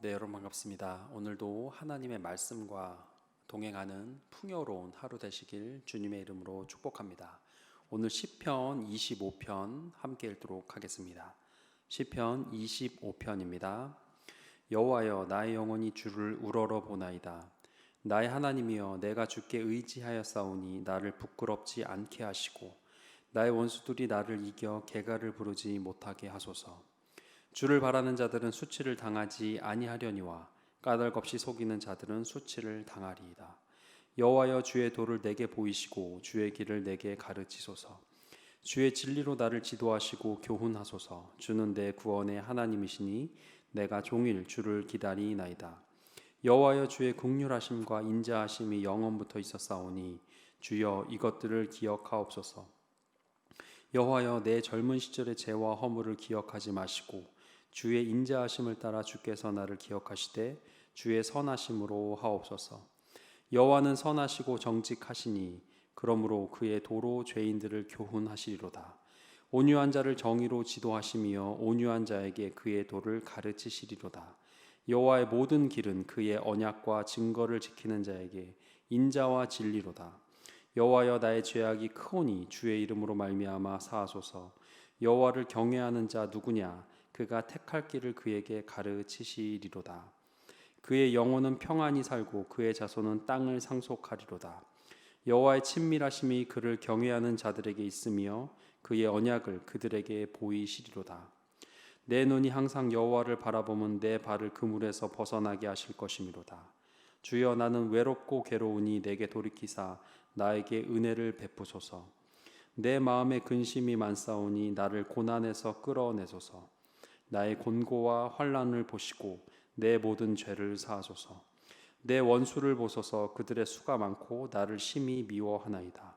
네, 여러분 반갑습니다. 오늘도 하나님의 말씀과 동행하는 풍요로운 하루 되시길 주님의 이름으로 축복합니다. 오늘 시편 25편 함께 읽도록 하겠습니다. 시편 25편입니다. 여호와여, 나의 영혼이 주를 우러러 보나이다. 나의 하나님이여, 내가 주께 의지하였사오니 나를 부끄럽지 않게 하시고 나의 원수들이 나를 이겨 개가를 부르지 못하게 하소서. 주를 바라는 자들은 수치를 당하지 아니하려니와 까닭없이 속이는 자들은 수치를 당하리이다. 여호와여, 주의 도를 내게 보이시고 주의 길을 내게 가르치소서. 주의 진리로 나를 지도하시고 교훈하소서. 주는 내 구원의 하나님이시니 내가 종일 주를 기다리나이다. 여호와여, 주의 긍휼하심과 인자하심이 영원부터 있었사오니 주여 이것들을 기억하옵소서. 여호와여, 내 젊은 시절의 죄와 허물을 기억하지 마시고 주의 인자하심을 따라 주께서 나를 기억하시되 주의 선하심으로 하옵소서. 여호와는 선하시고 정직하시니 그러므로 그의 도로 죄인들을 교훈하시리로다. 온유한 자를 정의로 지도하시며 온유한 자에게 그의 도를 가르치시리로다. 여호와의 모든 길은 그의 언약과 증거를 지키는 자에게 인자와 진리로다. 여호와여, 나의 죄악이 크오니 주의 이름으로 말미암아 사하소서. 여호와를 경외하는 자 누구냐? 그가 택할 길을 그에게 가르치시리로다. 그의 영혼은 평안히 살고 그의 자손은 땅을 상속하리로다. 여호와의 친밀하심이 그를 경외하는 자들에게 있으며 그의 언약을 그들에게 보이시리로다. 내 눈이 항상 여호와를 바라보면 내 발을 그물에서 벗어나게 하실 것이미로다. 주여, 나는 외롭고 괴로우니 내게 돌이키사 나에게 은혜를 베푸소서. 내 마음에 근심이 많사오니 나를 고난에서 끌어내소서. 나의 곤고와 환난을 보시고 내 모든 죄를 사하소서. 내 원수를 보소서. 그들의 수가 많고 나를 심히 미워하나이다.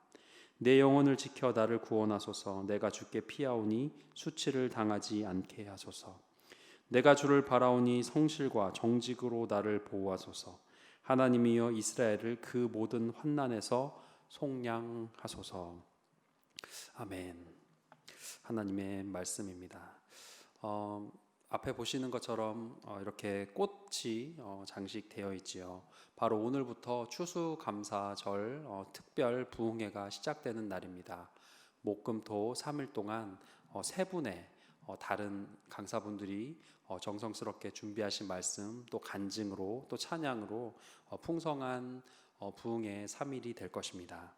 내 영혼을 지켜 나를 구원하소서. 내가 주께 피하오니 수치를 당하지 않게 하소서. 내가 주를 바라오니 성실과 정직으로 나를 보호하소서. 하나님이여, 이스라엘을 그 모든 환난에서 속량하소서. 아멘. 하나님의 말씀입니다. 앞에 보시는 것처럼 이렇게 꽃이 장식되어 있지요. 바로 오늘부터 추수감사절 특별 부흥회가 시작되는 날입니다. 목금토 3일 동안 세 분의 다른 강사분들이 정성스럽게 준비하신 말씀, 또 간증으로 또 찬양으로 풍성한 부흥의 3일이 될 것입니다.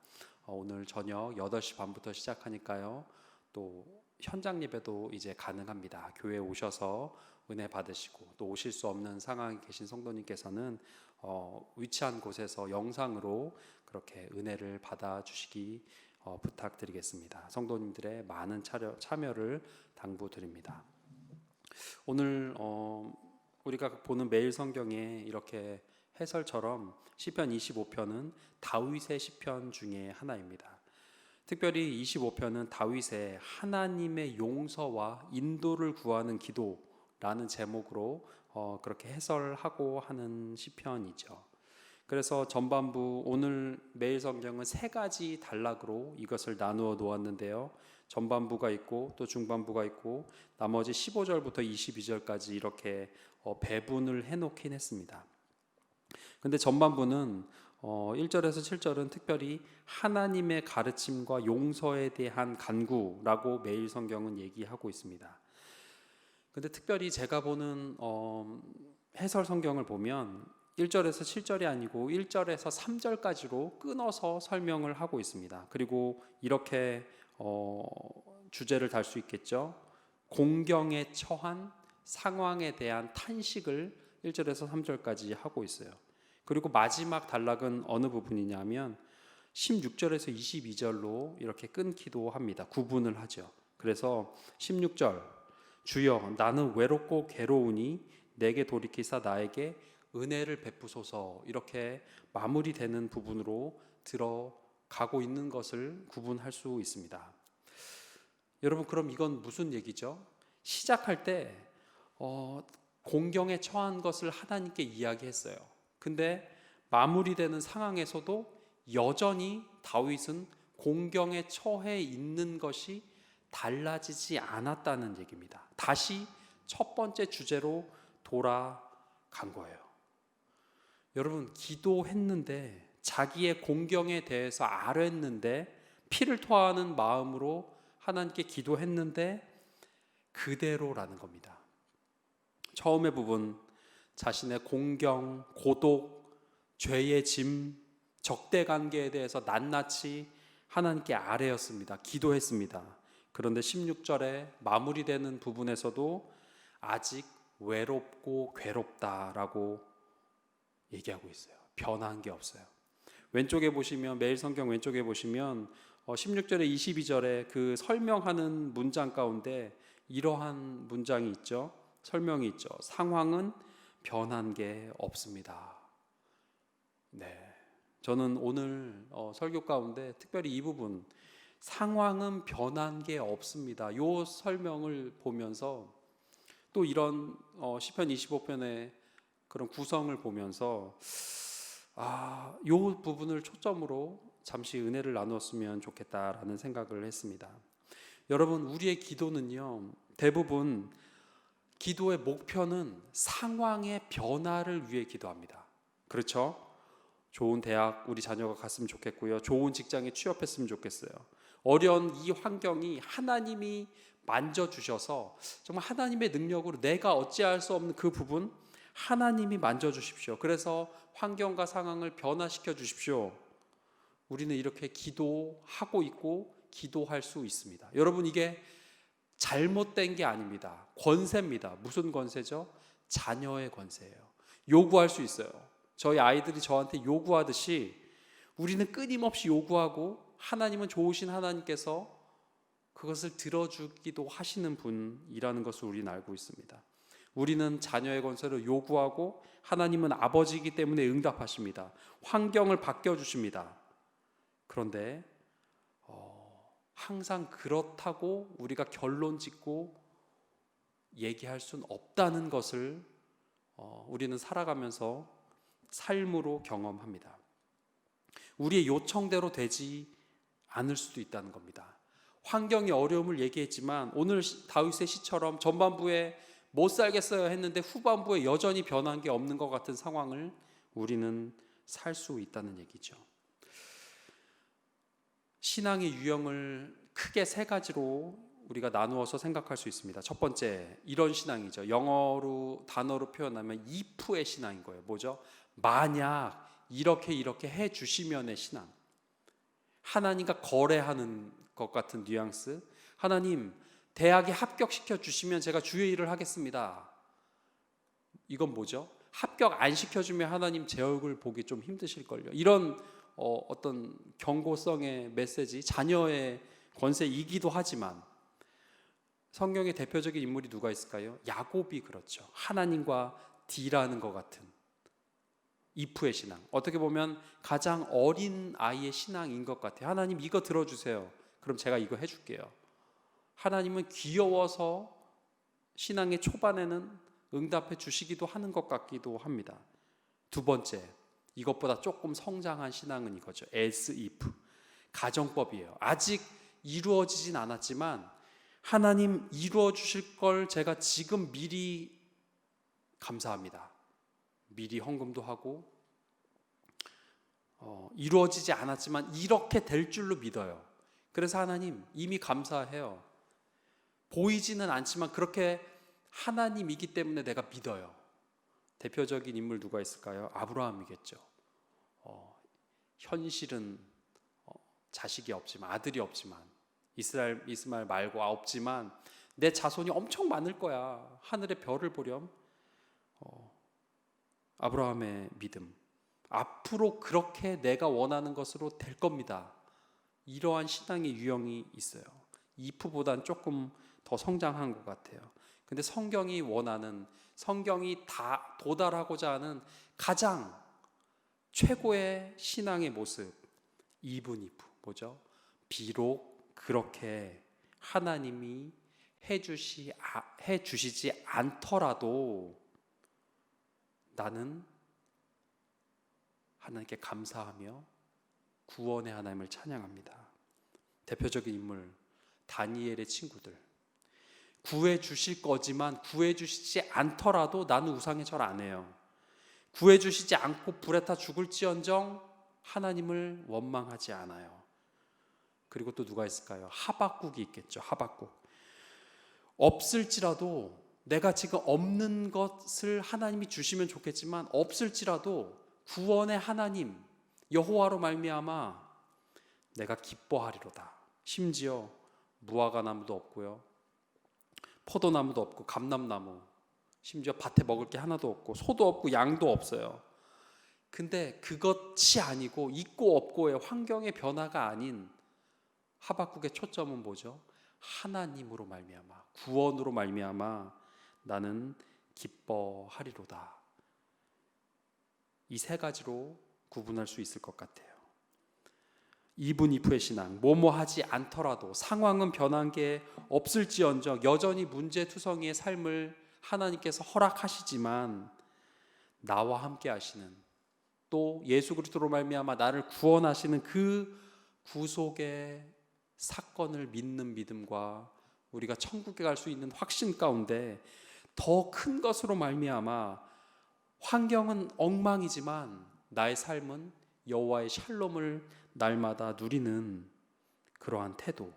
오늘 저녁 8시 반부터 시작하니까요. 또 현장 예배도 이제 가능합니다. 교회에 오셔서 은혜 받으시고, 또 오실 수 없는 상황에 계신 성도님께서는 위치한 곳에서 영상으로 그렇게 은혜를 받아주시기 부탁드리겠습니다. 성도님들의 많은 참여를 당부드립니다. 오늘 우리가 보는 매일 성경에 이렇게 해설처럼 시편 25편은 다윗의 시편 중에 하나입니다. 특별히 25편은 다윗의 하나님의 용서와 인도를 구하는 기도라는 제목으로 그렇게 해설하고 하는 시편이죠. 그래서 전반부, 오늘 매일 성경은 세 가지 단락으로 이것을 나누어 놓았는데요. 전반부가 있고 또 중반부가 있고 나머지 15절부터 22절까지 이렇게 배분을 해놓긴 했습니다. 근데 전반부는 1절에서 7절은 특별히 하나님의 가르침과 용서에 대한 간구라고 매일 성경은 얘기하고 있습니다. 근데 특별히 제가 보는 해설 성경을 보면 1절에서 7절이 아니고 1절에서 3절까지로 끊어서 설명을 하고 있습니다. 그리고 이렇게 주제를 달 수 있겠죠. 공경에 처한 상황에 대한 탄식을 1절에서 3절까지 하고 있어요. 그리고 마지막 단락은 어느 부분이냐면 16절에서 22절로 이렇게 끊기도 합니다. 구분을 하죠. 그래서 16절, 주여, 나는 외롭고 괴로우니 내게 돌이키사 나에게 은혜를 베푸소서, 이렇게 마무리되는 부분으로 들어가고 있는 것을 구분할 수 있습니다. 여러분, 그럼 이건 무슨 얘기죠? 시작할 때 공경에 처한 것을 하나님께 이야기했어요. 근데 마무리되는 상황에서도 여전히 다윗은 공경에 처해 있는 것이 달라지지 않았다는 얘기입니다. 다시 첫 번째 주제로 간 거예요. 여러분, 기도했는데, 자기의 공경에 대해서 아뢰었는데, 피를 토하는 마음으로 하나님께 기도했는데 그대로라는 겁니다. 처음의 부분, 자신의 공경, 고독, 죄의 짐, 적대 관계에 대해서 낱낱이 하나님께 아뢰었습니다. 기도했습니다. 그런데 16절에 마무리되는 부분에서도 아직 외롭고 괴롭다라고 얘기하고 있어요. 변한 게 없어요. 왼쪽에 보시면, 매일 성경 왼쪽에 보시면 16절에 22절에 그 설명하는 문장 가운데 이러한 문장이 있죠. 설명이 있죠. 상황은 변한 게 없습니다. 네, 저는 오늘 설교 가운데 특별히 이 부분, 상황은 변한 게 없습니다, 이 설명을 보면서, 또 이런 시편 25편의 그런 구성을 보면서 이 부분을 초점으로 잠시 은혜를 나눴으면 좋겠다라는 생각을 했습니다. 여러분, 우리의 기도는요, 대부분 기도의 목표는 상황의 변화를 위해 기도합니다. 그렇죠? 좋은 대학 우리 자녀가 갔으면 좋겠고요, 좋은 직장에 취업했으면 좋겠어요. 어려운 이 환경이 하나님이 만져주셔서 정말 하나님의 능력으로 내가 어찌할 수 없는 그 부분 하나님이 만져주십시오. 그래서 환경과 상황을 변화시켜 주십시오. 우리는 이렇게 기도하고 있고 기도할 수 있습니다. 여러분, 이게 잘못된 게 아닙니다. 권세입니다. 무슨 권세죠? 자녀의 권세예요. 요구할 수 있어요. 저희 아이들이 저한테 요구하듯이 우리는 끊임없이 요구하고, 하나님은 좋으신 하나님께서 그것을 들어주기도 하시는 분이라는 것을 우리는 알고 있습니다. 우리는 자녀의 권세를 요구하고, 하나님은 아버지이기 때문에 응답하십니다. 환경을 바뀌어주십니다. 그런데 항상 그렇다고 우리가 결론 짓고 얘기할 수는 없다는 것을 우리는 살아가면서 삶으로 경험합니다. 우리의 요청대로 되지 않을 수도 있다는 겁니다. 환경의 어려움을 얘기했지만 오늘 다윗의 시처럼 전반부에 못 살겠어요 했는데 후반부에 여전히 변한 게 없는 것 같은 상황을 우리는 살 수 있다는 얘기죠. 신앙의 유형을 크게 세 가지로 우리가 나누어서 생각할 수 있습니다. 첫 번째, 이런 신앙이죠. 영어로 단어로 표현하면 if의 신앙인 거예요. 뭐죠? 만약 이렇게 해 주시면의 신앙. 하나님과 거래하는 것 같은 뉘앙스. 하나님, 대학에 합격시켜 주시면 제가 주의 일을 하겠습니다. 이건 뭐죠? 합격 안 시켜주면 하나님 제 얼굴 보기 좀 힘드실걸요. 이런 어떤 경고성의 메시지, 자녀의 권세이기도 하지만, 성경의 대표적인 인물이 누가 있을까요? 야곱이 그렇죠. 하나님과 딜하는 것 같은 if의 신앙. 어떻게 보면 가장 어린 아이의 신앙인 것 같아요. 하나님, 이거 들어주세요. 그럼 제가 이거 해줄게요. 하나님은 귀여워서 신앙의 초반에는 응답해 주시기도 하는 것 같기도 합니다. 두 번째, 이것보다 조금 성장한 신앙은 이거죠. as if, 가정법이에요. 아직 이루어지진 않았지만 하나님 이루어 주실 걸 제가 지금 미리 감사합니다. 미리 헌금도 하고, 이루어지지 않았지만 이렇게 될 줄로 믿어요. 그래서 하나님 이미 감사해요. 보이지는 않지만 그렇게 하나님이기 때문에 내가 믿어요. 대표적인 인물 누가 있을까요? 아브라함이겠죠. 현실은 자식이 없지만, 아들이 없지만, 이스마엘 말고 없지만 내 자손이 엄청 많을 거야. 하늘의 별을 보렴. 아브라함의 믿음. 앞으로 그렇게 내가 원하는 것으로 될 겁니다. 이러한 신앙의 유형이 있어요. if보단 조금 더 성장한 것 같아요. 근데 성경이 원하는, 성경이 다 도달하고자 하는 가장 최고의 신앙의 모습, even if, 뭐죠? 비록 그렇게 하나님이 해주시지 않더라도 나는 하나님께 감사하며 구원의 하나님을 찬양합니다. 대표적인 인물, 다니엘의 친구들. 구해 주실 거지만 구해 주시지 않더라도 나는 우상의 절 안 해요. 구해주시지 않고 불에 타 죽을지언정 하나님을 원망하지 않아요. 그리고 또 누가 있을까요? 하박국이 있겠죠. 하박국. 없을지라도, 내가 지금 없는 것을 하나님이 주시면 좋겠지만 없을지라도 구원의 하나님 여호와로 말미암아 내가 기뻐하리로다. 심지어 무화과 나무도 없고요, 포도나무도 없고 감람나무, 심지어 밭에 먹을 게 하나도 없고 소도 없고 양도 없어요. 근데 그것이 아니고 있고 없고의 환경의 변화가 아닌 하박국의 초점은 뭐죠? 하나님으로 말미암아, 구원으로 말미암아 나는 기뻐하리로다. 이 세 가지로 구분할 수 있을 것 같아요. 이분 이프의 신앙, 뭐뭐 하지 않더라도 상황은 변한 게 없을지언정 여전히 문제투성이의 삶을 하나님께서 허락하시지만 나와 함께 하시는, 또 예수 그리스도로 말미암아 나를 구원하시는 그 구속의 사건을 믿는 믿음과 우리가 천국에 갈 수 있는 확신 가운데 더 큰 것으로 말미암아 환경은 엉망이지만 나의 삶은 여호와의 샬롬을 날마다 누리는 그러한 태도,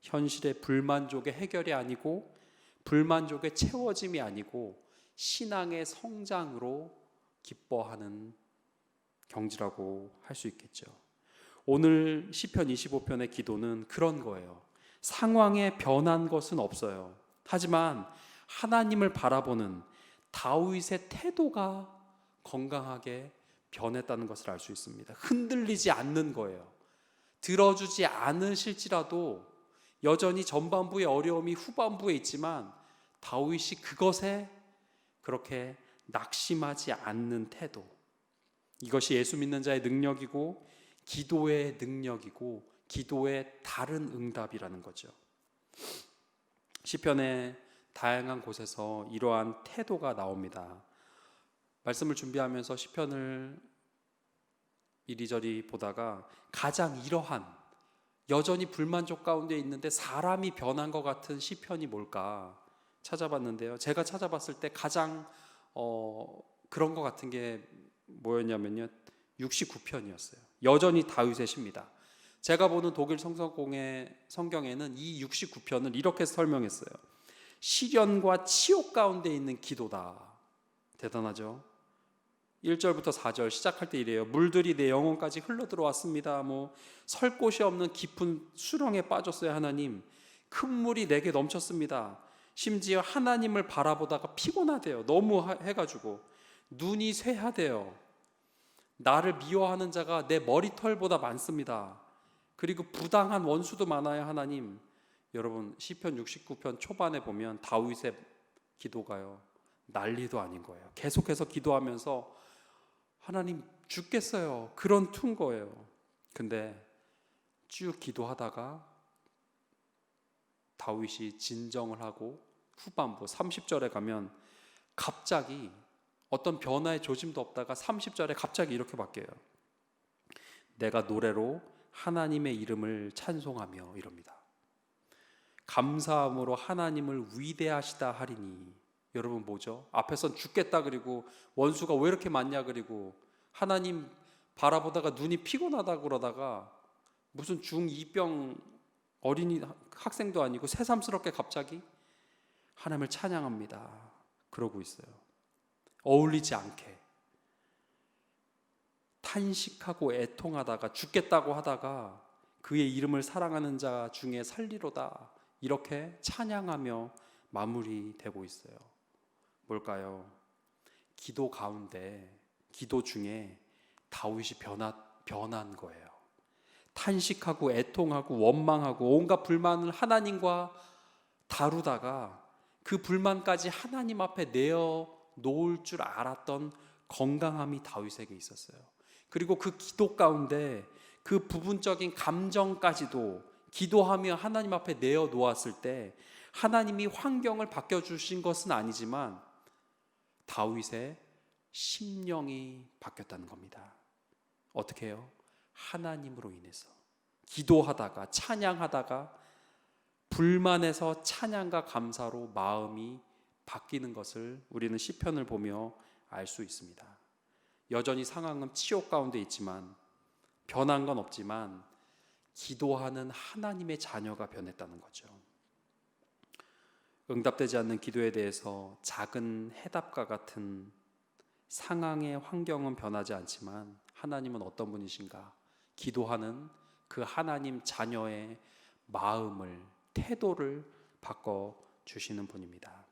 현실의 불만족의 해결이 아니고 불만족의 채워짐이 아니고 신앙의 성장으로 기뻐하는 경지라고 할 수 있겠죠. 오늘 시편 25편의 기도는 그런 거예요. 상황에 변한 것은 없어요. 하지만 하나님을 바라보는 다윗의 태도가 건강하게 변했다는 것을 알 수 있습니다. 흔들리지 않는 거예요. 들어주지 않으실지라도 여전히 전반부의 어려움이 후반부에 있지만 다윗이 그것에 그렇게 낙심하지 않는 태도, 이것이 예수 믿는 자의 능력이고 기도의 능력이고 기도의 다른 응답이라는 거죠. 시편의 다양한 곳에서 이러한 태도가 나옵니다. 말씀을 준비하면서 시편을 이리저리 보다가 가장 이러한 여전히 불만족 가운데 있는데 사람이 변한 것 같은 시편이 뭘까 찾아봤는데요. 제가 찾아봤을 때 가장 그런 것 같은 게 뭐였냐면요, 69편이었어요. 여전히 다윗의 시입니다. 제가 보는 독일 성서공의 성경에는 이 69편을 이렇게 설명했어요. 시련과 치욕 가운데 있는 기도다. 대단하죠? 1절부터 4절 시작할 때 이래요. 물들이 내 영혼까지 흘러들어왔습니다. 설 곳이 없는 깊은 수렁에 빠졌어요. 하나님, 큰 물이 내게 넘쳤습니다. 심지어 하나님을 바라보다가 피곤하대요. 너무 해가지고 눈이 쇠하대요. 나를 미워하는 자가 내 머리털보다 많습니다. 그리고 부당한 원수도 많아요. 하나님, 여러분 시편 69편 초반에 보면 다윗의 기도가요, 난리도 아닌 거예요. 계속해서 기도하면서 하나님 죽겠어요, 그런 툰 거예요. 근데 쭉 기도하다가 다윗이 진정을 하고 후반부 30절에 가면 갑자기 어떤 변화의 조짐도 없다가 30절에 갑자기 이렇게 바뀌어요. 내가 노래로 하나님의 이름을 찬송하며, 이럽니다. 감사함으로 하나님을 위대하시다 하리니. 여러분 뭐죠? 앞에선 죽겠다 그리고 원수가 왜 이렇게 많냐 그리고 하나님 바라보다가 눈이 피곤하다 그러다가 무슨 중2병 어린이 학생도 아니고 새삼스럽게 갑자기 하나님을 찬양합니다 그러고 있어요. 어울리지 않게 탄식하고 애통하다가 죽겠다고 하다가 그의 이름을 사랑하는 자 중에 살리로다, 이렇게 찬양하며 마무리되고 있어요. 뭘까요? 기도 가운데, 기도 중에 다윗이 변한 거예요. 탄식하고 애통하고 원망하고 온갖 불만을 하나님과 다루다가 그 불만까지 하나님 앞에 내어 놓을 줄 알았던 건강함이 다윗에게 있었어요. 그리고 그 기도 가운데 그 부분적인 감정까지도 기도하며 하나님 앞에 내어 놓았을 때 하나님이 환경을 바뀌어주신 것은 아니지만 다윗의 심령이 바뀌었다는 겁니다. 어떻게 해요? 하나님으로 인해서 기도하다가 찬양하다가 불만에서 찬양과 감사로 마음이 바뀌는 것을 우리는 시편을 보며 알 수 있습니다. 여전히 상황은 치욕 가운데 있지만 변한 건 없지만 기도하는 하나님의 자녀가 변했다는 거죠. 응답되지 않는 기도에 대해서 작은 해답과 같은 상황의 환경은 변하지 않지만 하나님은 어떤 분이신가? 기도하는 그 하나님 자녀의 마음을, 태도를 바꿔주시는 분입니다.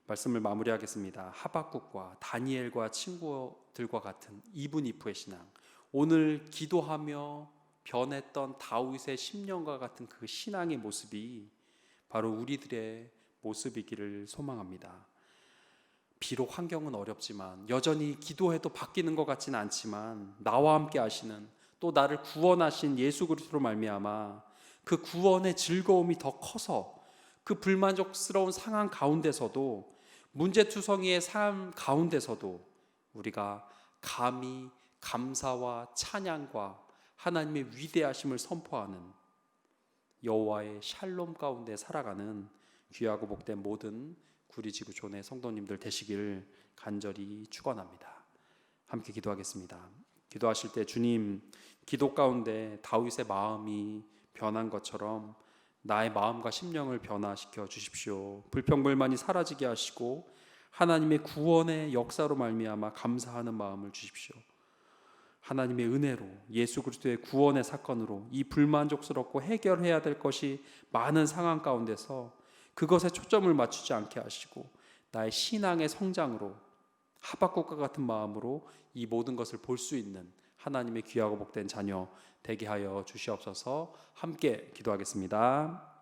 말씀을 마무리하겠습니다. 하박국과 다니엘과 친구들과 같은 이분 이프의 신앙, 오늘 기도하며 변했던 다윗의 10년과 같은 그 신앙의 모습이 바로 우리들의 모습이기를 소망합니다. 비록 환경은 어렵지만 여전히 기도해도 바뀌는 것 같지는 않지만 나와 함께 하시는, 또 나를 구원하신 예수 그리스도로 말미암아 그 구원의 즐거움이 더 커서 그 불만족스러운 상황 가운데서도, 문제투성이의 삶 가운데서도 우리가 감히 감사와 찬양과 하나님의 위대하심을 선포하는 여호와의 샬롬 가운데 살아가는 귀하고 복된 모든 구리지구촌의 성도님들 되시길 간절히 축원합니다. 함께 기도하겠습니다. 기도하실 때 주님, 기도 가운데 다윗의 마음이 변한 것처럼 나의 마음과 심령을 변화시켜 주십시오. 불평불만이 사라지게 하시고 하나님의 구원의 역사로 말미암아 감사하는 마음을 주십시오. 하나님의 은혜로 예수 그리스도의 구원의 사건으로 이 불만족스럽고 해결해야 될 것이 많은 상황 가운데서 그것에 초점을 맞추지 않게 하시고 나의 신앙의 성장으로 하박국과 같은 마음으로 이 모든 것을 볼 수 있는 하나님의 귀하고 복된 자녀 되게 하여 주시옵소서. 함께 기도하겠습니다.